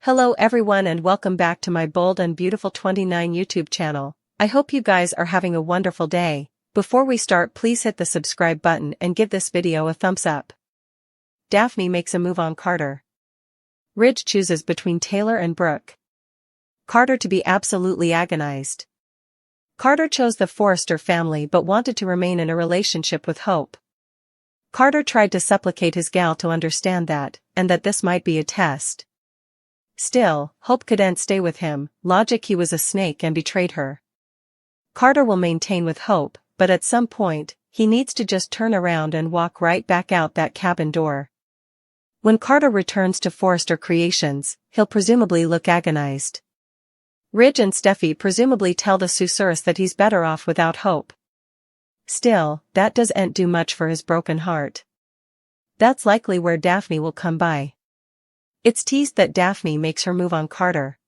Hello everyone and welcome back to my Bold and Beautiful 29 YouTube channel. I hope you guys are having a wonderful day. Before we start, please hit the subscribe button and give this video a thumbs up. Daphne makes a move on Carter. Ridge chooses between Taylor and Brooke. Carter to be absolutely agonized. Carter chose the Forrester family but wanted to remain in a relationship with Hope. Carter tried to supplicate his gal to understand that, and that this might be a test. Still, Hope couldn't stay with him. Logic, he was a snake and betrayed her. Carter will maintain with Hope, but at some point, he needs to just turn around and walk right back out that cabin door. When Carter returns to Forrester Creations, he'll presumably look agonized. Ridge and Steffi presumably tell the susurrus that he's better off without Hope. Still, that doesn't do much for his broken heart. That's likely where Daphne will come by. It's teased that Daphne makes her move on Carter.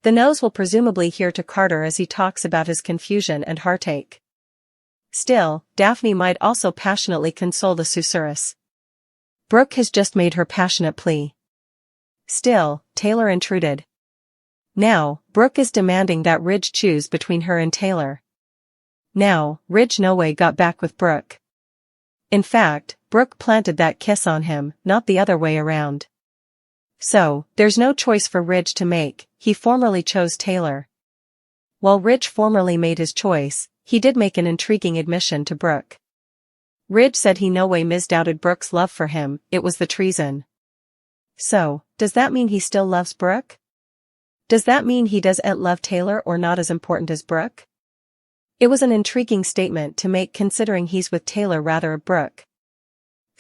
The nose will presumably hear to Carter as he talks about his confusion and heartache. Still, Daphne might also passionately console the susurrus. Brooke has just made her passionate plea. Still, Taylor intruded. Now, Brooke is demanding that Ridge choose between her and Taylor. Now, Ridge no way got back with Brooke. In fact, Brooke planted that kiss on him, not the other way around. So, there's no choice for Ridge to make. He formerly chose Taylor. While Ridge formerly made his choice, he did make an intriguing admission to Brooke. Ridge said he no way misdoubted Brooke's love for him, it was the treason. So, does that mean he still loves Brooke? Does that mean he doesn't love Taylor or not as important as Brooke? It was an intriguing statement to make considering he's with Taylor rather than Brooke.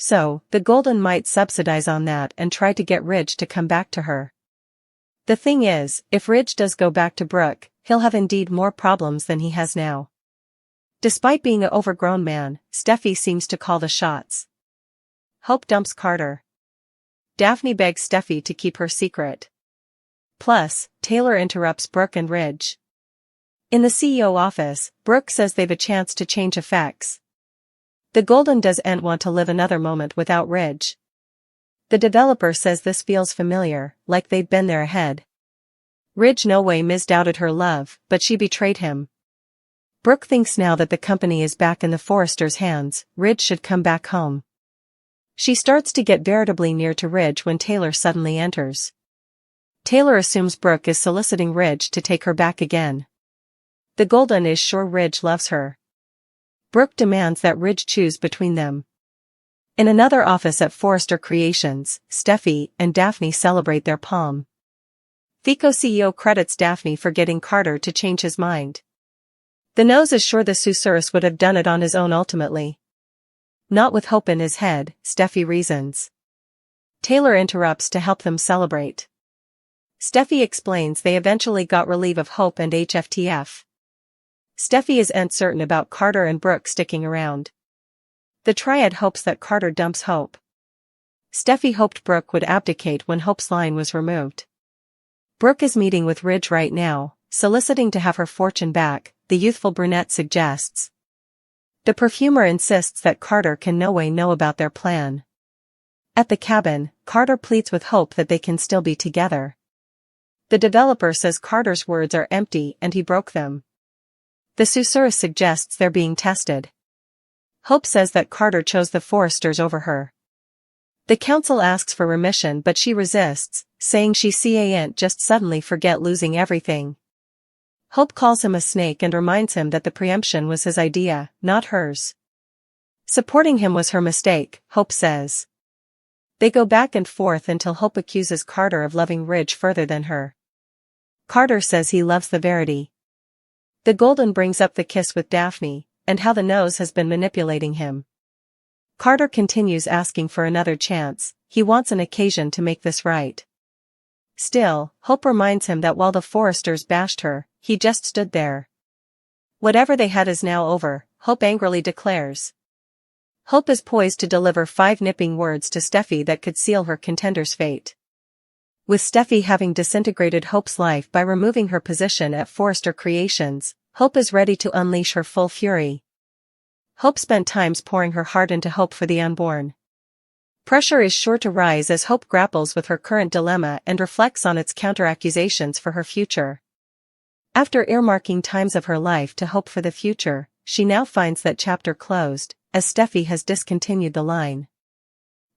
So, the Golden might subsidize on that and try to get Ridge to come back to her. The thing is, if Ridge does go back to Brooke, he'll have indeed more problems than he has now. Despite being an overgrown man, Steffi seems to call the shots. Hope dumps Carter. Daphne begs Steffi to keep her secret. Plus, Taylor interrupts Brooke and Ridge. In the CEO office, Brooke says they've a chance to change effects. The Golden doesn't want to live another moment without Ridge. The developer says this feels familiar, like they'd been there ahead. Ridge no way misdoubted her love, but she betrayed him. Brooke thinks now that the company is back in the Forresters' hands, Ridge should come back home. She starts to get veritably near to Ridge when Taylor suddenly enters. Taylor assumes Brooke is soliciting Ridge to take her back again. The Golden is sure Ridge loves her. Brooke demands that Ridge choose between them. In another office at Forrester Creations, Steffi and Daphne celebrate their palm. FECO CEO credits Daphne for getting Carter to change his mind. The nose is sure the susurrus would have done it on his own ultimately. Not with Hope in his head, Steffi reasons. Taylor interrupts to help them celebrate. Steffi explains they eventually got relief of Hope and HFTF. Steffi is uncertain about Carter and Brooke sticking around. The triad hopes that Carter dumps Hope. Steffi hoped Brooke would abdicate when Hope's line was removed. Brooke is meeting with Ridge right now, soliciting to have her fortune back, the youthful brunette suggests. The perfumer insists that Carter can no way know about their plan. At the cabin, Carter pleads with Hope that they can still be together. The developer says Carter's words are empty and he broke them. The susurrus suggests they're being tested. Hope says that Carter chose the Forresters over her. The council asks for remission but she resists, saying she can't just suddenly forget losing everything. Hope calls him a snake and reminds him that the preemption was his idea, not hers. Supporting him was her mistake, Hope says. They go back and forth until Hope accuses Carter of loving Ridge further than her. Carter says he loves the Verity. The Golden brings up the kiss with Daphne, and how the nose has been manipulating him. Carter continues asking for another chance, he wants an occasion to make this right. Still, Hope reminds him that while the Forresters bashed her, he just stood there. Whatever they had is now over, Hope angrily declares. Hope is poised to deliver 5 nipping words to Steffi that could seal her contender's fate. With Steffi having disintegrated Hope's life by removing her position at Forrester Creations, Hope is ready to unleash her full fury. Hope spent times pouring her heart into Hope for the unborn. Pressure is sure to rise as Hope grapples with her current dilemma and reflects on its counter-accusations for her future. After earmarking times of her life to hope for the future, she now finds that chapter closed, as Steffi has discontinued the line.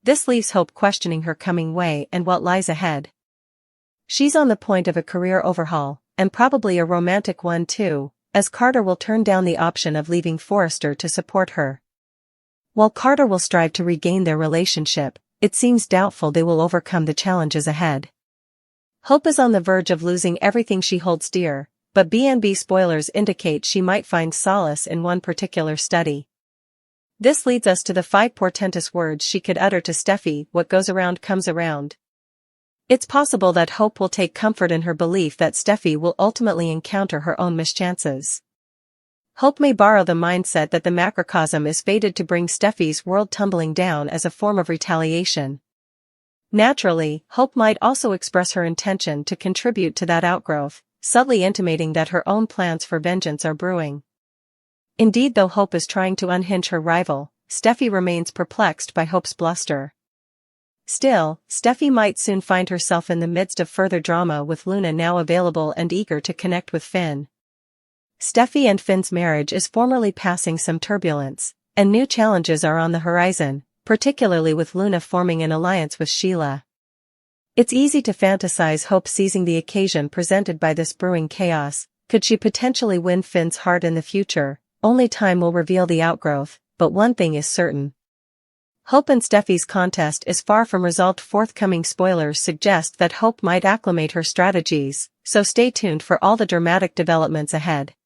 This leaves Hope questioning her coming way and what lies ahead. She's on the point of a career overhaul, and probably a romantic one too, as Carter will turn down the option of leaving Forrester to support her. While Carter will strive to regain their relationship, it seems doubtful they will overcome the challenges ahead. Hope is on the verge of losing everything she holds dear, but B&B spoilers indicate she might find solace in one particular study. This leads us to the 5 portentous words she could utter to Steffi: what goes around comes around. It's possible that Hope will take comfort in her belief that Steffi will ultimately encounter her own mischances. Hope may borrow the mindset that the macrocosm is fated to bring Steffi's world tumbling down as a form of retaliation. Naturally, Hope might also express her intention to contribute to that outgrowth, subtly intimating that her own plans for vengeance are brewing. Indeed, though Hope is trying to unhinge her rival, Steffi remains perplexed by Hope's bluster. Still, Steffi might soon find herself in the midst of further drama, with Luna now available and eager to connect with Finn. Steffi and Finn's marriage is formerly passing some turbulence, and new challenges are on the horizon, particularly with Luna forming an alliance with Sheila. It's easy to fantasize Hope seizing the occasion presented by this brewing chaos. Could she potentially win Finn's heart in the future? Only time will reveal the outgrowth, but one thing is certain. Hope and Steffi's contest is far from resolved. Forthcoming spoilers suggest that Hope might acclimate her strategies, so stay tuned for all the dramatic developments ahead.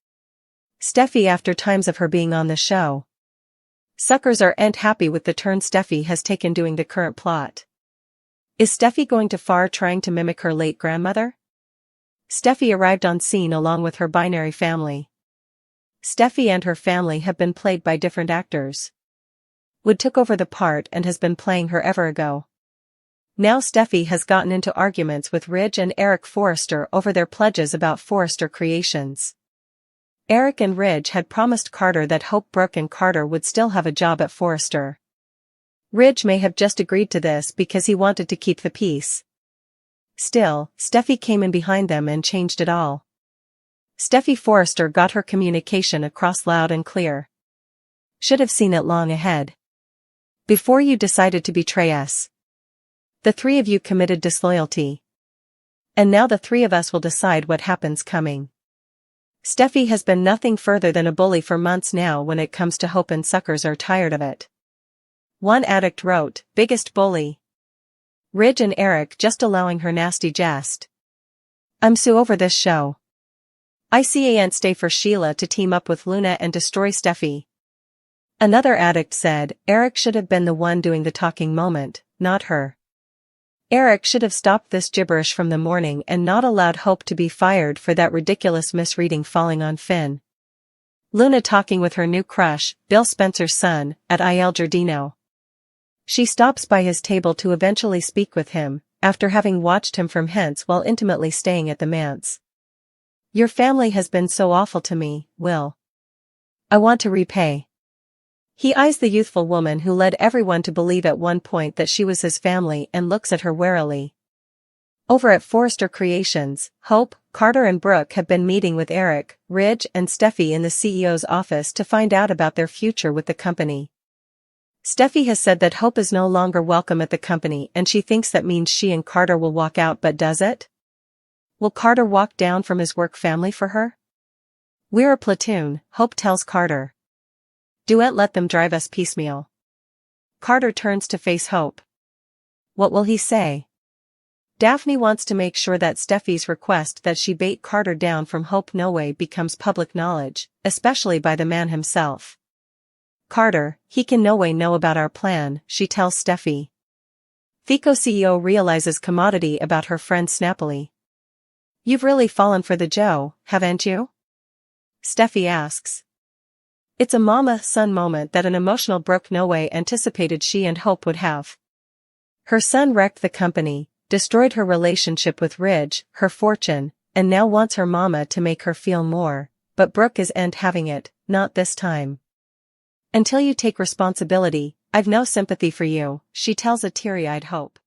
Steffi after times of her being on the show. Suckers aren't happy with the turn Steffi has taken doing the current plot. Is Steffi going too far trying to mimic her late grandmother? Steffi arrived on scene along with her binary family. Steffi and her family have been played by different actors. Wood took over the part and has been playing her ever ago. Now Steffi has gotten into arguments with Ridge and Eric Forrester over their pledges about Forrester Creations. Eric and Ridge had promised Carter that Hope, Brooke and Carter would still have a job at Forrester. Ridge may have just agreed to this because he wanted to keep the peace. Still, Steffi came in behind them and changed it all. Steffi Forrester got her communication across loud and clear. Should have seen it long ahead. Before you decided to betray us. The 3 of you committed disloyalty. And now the 3 of us will decide what happens coming. Steffi has been nothing further than a bully for months now. When it comes to Hope, and suckers are tired of it. One addict wrote, "Biggest bully. Ridge and Eric just allowing her nasty jest. I'm so over this show. I can't stay for Sheila to team up with Luna and destroy Steffi." Another addict said, "Eric should have been the one doing the talking moment, not her. Eric should have stopped this gibberish from the morning and not allowed Hope to be fired for that ridiculous misreading falling on Finn." Luna talking with her new crush, Bill Spencer's son, at Il Giardino. She stops by his table to eventually speak with him, after having watched him from hence while intimately staying at the manse. "Your family has been so awful to me, Will. I want to repay." He eyes the youthful woman who led everyone to believe at one point that she was his family and looks at her warily. Over at Forrester Creations, Hope, Carter and Brooke have been meeting with Eric, Ridge and Steffi in the CEO's office to find out about their future with the company. Steffi has said that Hope is no longer welcome at the company and she thinks that means she and Carter will walk out, but does it? Will Carter walk down from his work family for her? "We're a platoon," Hope tells Carter. "Duet, let them drive us piecemeal." Carter turns to face Hope. What will he say? Daphne wants to make sure that Steffi's request that she bait Carter down from Hope no way becomes public knowledge, especially by the man himself. "Carter, he can no way know about our plan," she tells Steffi. Fico CEO realizes commodity about her friend snappily. "You've really fallen for the Joe, haven't you?" Steffi asks. It's a mama-son moment that an emotional Brooke no way anticipated she and Hope would have. Her son wrecked the company, destroyed her relationship with Ridge, her fortune, and now wants her mama to make her feel more, but Brooke isn't having it, not this time. "Until you take responsibility, I've no sympathy for you, she tells a teary-eyed Hope.